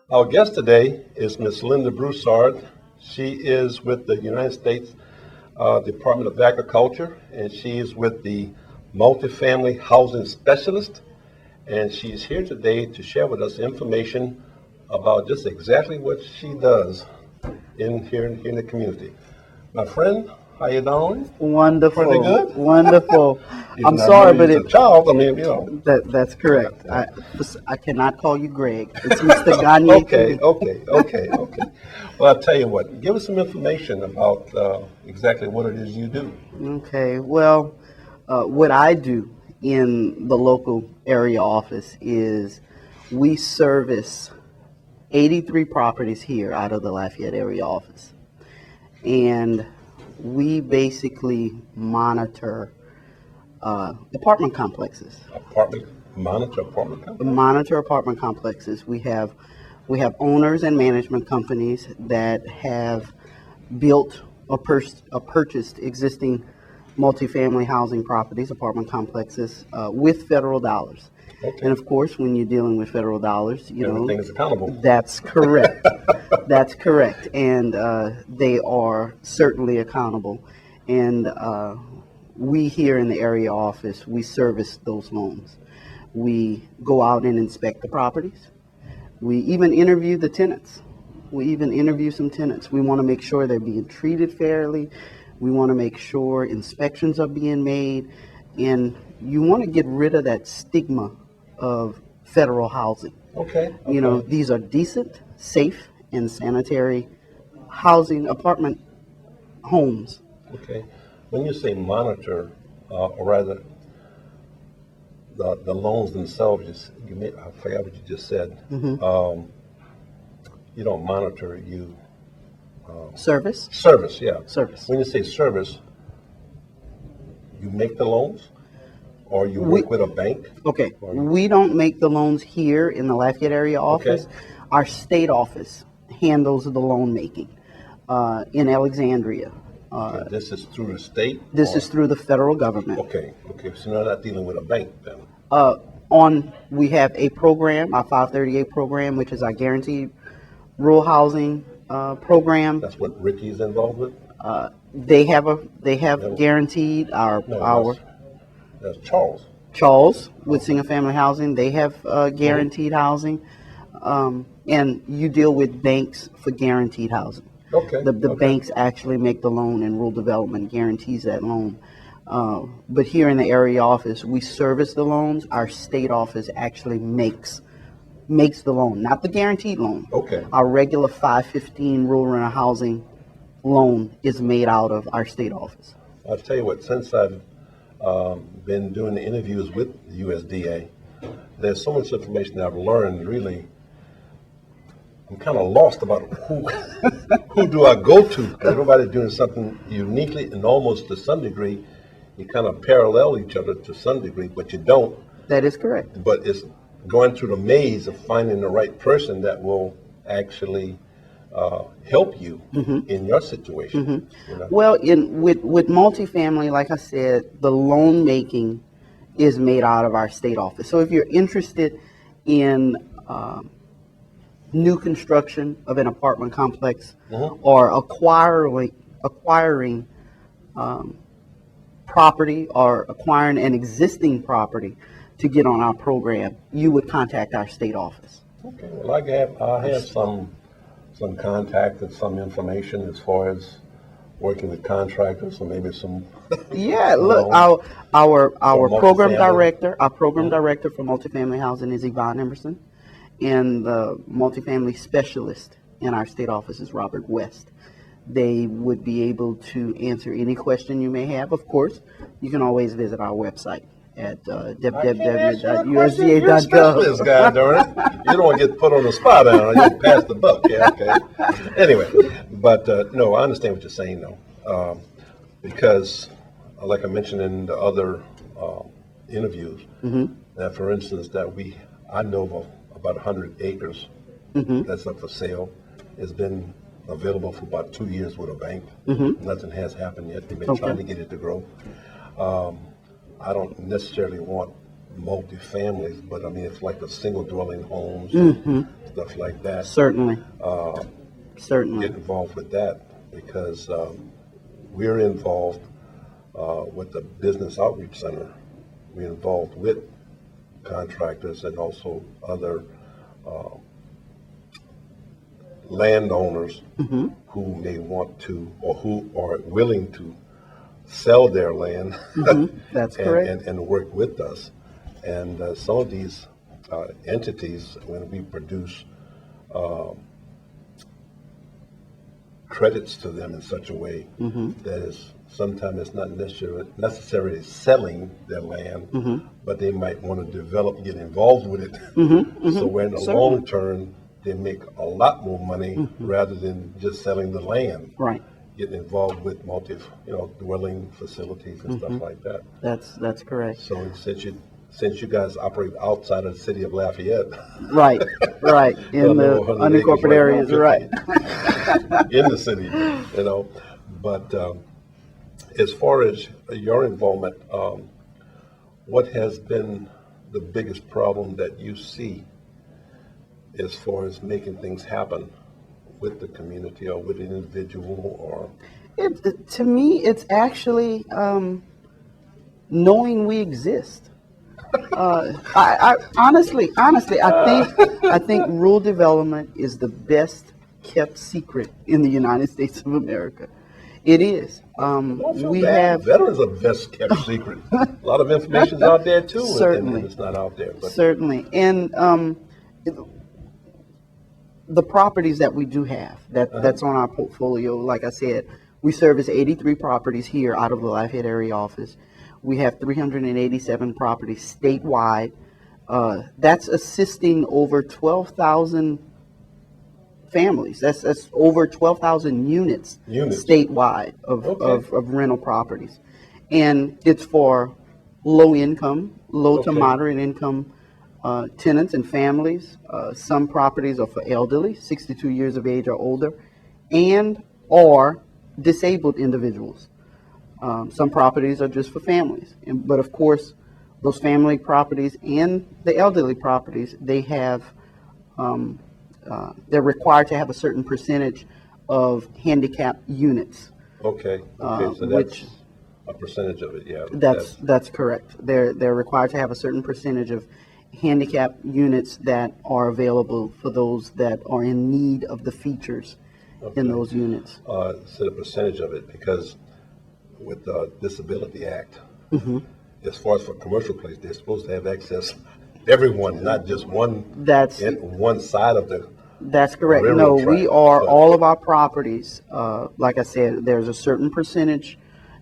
Our guest today is Miss Linda Broussard. She is with the United States Department of Agriculture, and she is with the Multifamily Housing Specialist. And she's here today to share with us information about just exactly what she does here in the community. My friend, how you doing? Wonderful. Pretty good? Wonderful. You're I'm not sorry, really but a child. I mean, you know. that's correct. I cannot call you Greg. It's Mr. Gagne. Okay. Well, I'll tell you what. Give us some information about exactly what it is you do. Okay. Well, what I do in the local area office is we service 83 properties here out of the Lafayette area office. And we basically monitor apartment complexes. Monitor apartment complexes? Monitor apartment complexes. We have owners and management companies that have built or purchased existing multifamily housing properties, apartment complexes, with federal dollars. Okay. And of course, when you're dealing with federal dollars, Everything is accountable. That's correct. That's correct. And they are certainly accountable. And we here in the area office, we service those loans. We go out and inspect the properties. We even interview the tenants. We even interview some tenants. We want to make sure they're being treated fairly. We want to make sure inspections are being made. And you want to get rid of that stigma of federal housing. Okay. You know, these are decent, safe, and sanitary housing apartment homes. Okay. When you say monitor, or rather, the loans themselves, I forgot what you just said. Mm-hmm. You don't monitor, Service? Service, yeah. Service. When you say service, you make the loans, or you work with a bank? Okay. We don't make the loans here in the Lafayette area office. Okay. Our state office handles the loan making in Alexandria. Okay, this is through the state? This is through the federal government. Okay. So you're not dealing with a bank then? We have a program, our 538 program, which is our guaranteed rural housing program. That's what Ricky's involved with? They have guaranteed That's Charles. Charles with single family housing. They have guaranteed housing, and you deal with banks for guaranteed housing. Okay. The banks actually make the loan, and rural development guarantees that loan. But here in the area office, we service the loans. Our state office actually makes the loan, not the guaranteed loan. Okay. Our regular 515 rural rental housing loan is made out of our state office. I'll tell you what, since I've been doing the interviews with the USDA, there's so much information I've learned, really. I'm kind of lost about who do I go to, because everybody's doing something uniquely, and almost to some degree, you kind of parallel each other to some degree, but you don't. That is correct. But it's going through the maze of finding the right person that will actually help you in your situation. Mm-hmm. You know? Well, with multifamily, like I said, the loan making is made out of our state office. So if you're interested in new construction of an apartment complex or acquiring property or acquiring an existing property to get on our program, you would contact our state office. Okay. Well, I have some contact and some information as far as working with contractors, or maybe some. Yeah, look, our program multifamily. director for multifamily housing is Yvonne Emerson, and the multifamily specialist in our state office is Robert West. They would be able to answer any question you may have. Of course, you can always visit our website at www.usda.gov. This guy, darn it. You don't want to get put on the spot, you pass the buck. Yeah, okay. Anyway, but no, I understand what you're saying, though, because, like I mentioned in the other interviews, that, for instance, I know of about 100 acres that's up for sale. It's been available for about 2 years with a bank. Nothing has happened yet. They've been trying to get it to grow. I don't necessarily want multi-families, but I mean, it's like a single dwelling homes, stuff like that. Certainly, Get certainly. involved with that because we're involved with the Business Outreach Center. We're involved with contractors and also other landowners who may want to or who are willing to sell their land That's correct. and work with us. And some of these entities, when we produce credits to them in such a way that is sometimes it's not necessarily selling their land, but they might want to develop, get involved with it. So where in the long term, they make a lot more money rather than just selling the land. Right. Getting involved with dwelling facilities and stuff like that. That's correct. So since you guys operate outside of the city of Lafayette, Right, right. In the 100 acres unincorporated areas, now, right. 50 in the city, But as far as your involvement, what has been the biggest problem that you see as far as making things happen with the community or with an individual or? To me, it's actually knowing we exist. I honestly, I think rural development is the best kept secret in the United States of America. It is. We have veterans are best kept secret. A lot of information's out there too, Certainly. and it's not out there. But certainly, and the properties that we do have that's on our portfolio, like I said, we service 83 properties here out of the Lafayette area office. We have 387 properties statewide. That's assisting over 12,000 families. That's over 12,000 units statewide of rental properties. And it's for low to moderate income tenants and families. Some properties are for elderly, 62 years of age or older, and or disabled individuals. Some properties are just for families. But of course, those family properties and the elderly properties, they have, they're required to have a certain percentage of handicap units. Okay, so that's a percentage of it, yeah. That's correct. They're required to have a certain percentage of handicap units that are available for those that are in need of the features in those units. So the percentage of it, because with the Disability Act, as far as for commercial place, they're supposed to have access everyone, not just one side of the. That's correct. No, we are all of our properties. Like I said, there's a certain percentage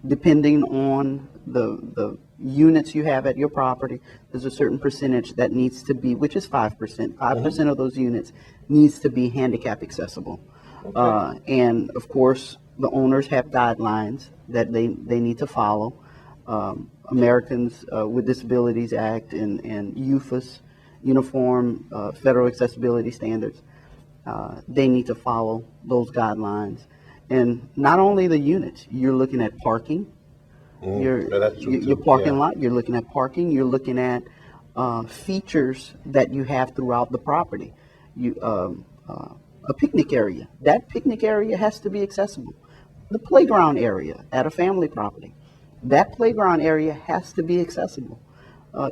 depending on the units you have at your property. There's a certain percentage that needs to be, which is 5%. 5% of those units needs to be handicap accessible. And of course, the owners have guidelines that they need to follow. Americans with Disabilities Act and UFAS, Uniform Federal Accessibility Standards, they need to follow those guidelines. And not only the units, you're looking at parking, your parking lot, you're looking at parking, you're looking at features that you have throughout the property. A picnic area, that picnic area has to be accessible. The playground area at a family property, that playground area has to be accessible.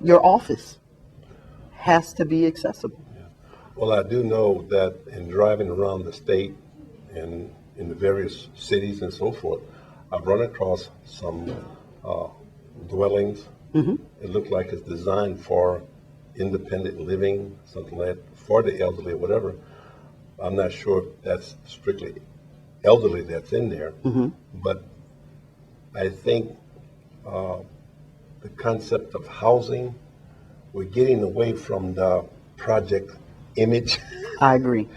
Your office has to be accessible. Well, I do know that in driving around the state and in the various cities and so forth, I've run across some dwellings. It looked like it's designed for independent living, something like that, for the elderly or whatever. I'm not sure if that's strictly elderly that's in there, but I think the concept of housing, we're getting away from the project image. I agree.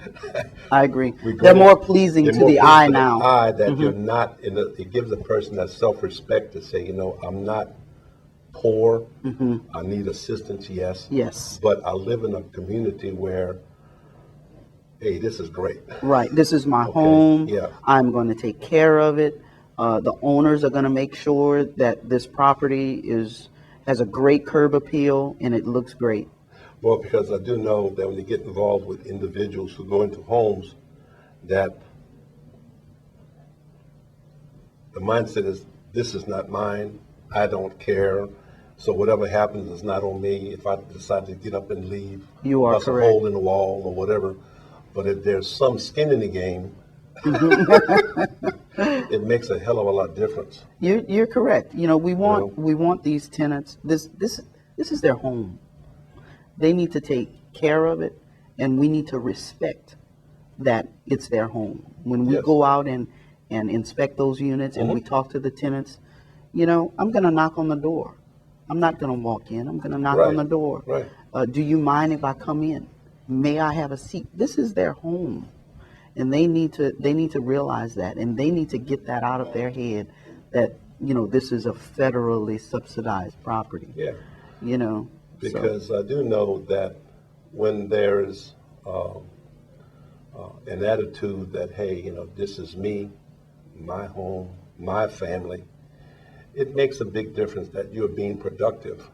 They're more pleasing to the eye now. That you're not it gives a person that self-respect to say, I'm not poor. I need assistance, yes. But I live in a community where, hey, this is great. Right. This is my home. Yeah. I'm going to take care of it. The owners are going to make sure that this property Has a great curb appeal, and it looks great. Well, because I do know that when you get involved with individuals who go into homes, that the mindset is, this is not mine, I don't care, so whatever happens is not on me. If I decide to get up and leave, You are bust a correct. hole in the wall or whatever, but if there's some skin in the game, it makes a hell of a lot of difference. You're correct. You know, we want these tenants. This is their home. They need to take care of it, and we need to respect that it's their home. When we Yes. go out and inspect those units and we talk to the tenants, you know, I'm going to knock on the door. I'm not going to walk in. I'm going to knock on Right. the door. Right. Do you mind if I come in? May I have a seat? This is their home, and they need to realize that, and they need to get that out of their head that, you know, this is a federally subsidized property. Yeah. You know, so, Because I do know that when there's an attitude that, hey, you know, this is me, my home, my family, it makes a big difference that you're being productive.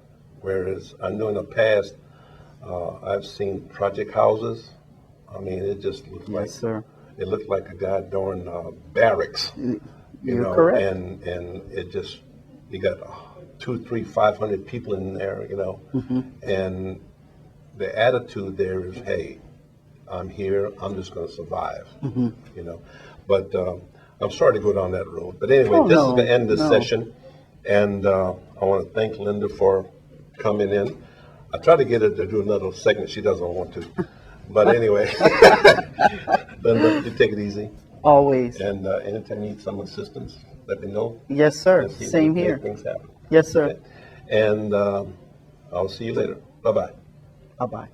Whereas I know in the past, I've seen project houses. I mean, it just looks like, yes, sir. it looked like a goddamn barracks. You're correct. And it just, you got 200, 300, 500 people in there, you know, and the attitude there is, hey, I'm here, I'm just going to survive, you know. But I'm sorry to go down that road. But anyway, Oh, this is no, the end of the no. session, and I want to thank Linda for coming in. I tried to get her to do another segment, she doesn't want to. But anyway, Linda, you take it easy. Always. And anytime you need some assistance, let me know. Yes, sir. Let's see if Same we can here. make things happen. Yes, sir. Okay. And I'll see you later. Bye-bye. Bye-bye.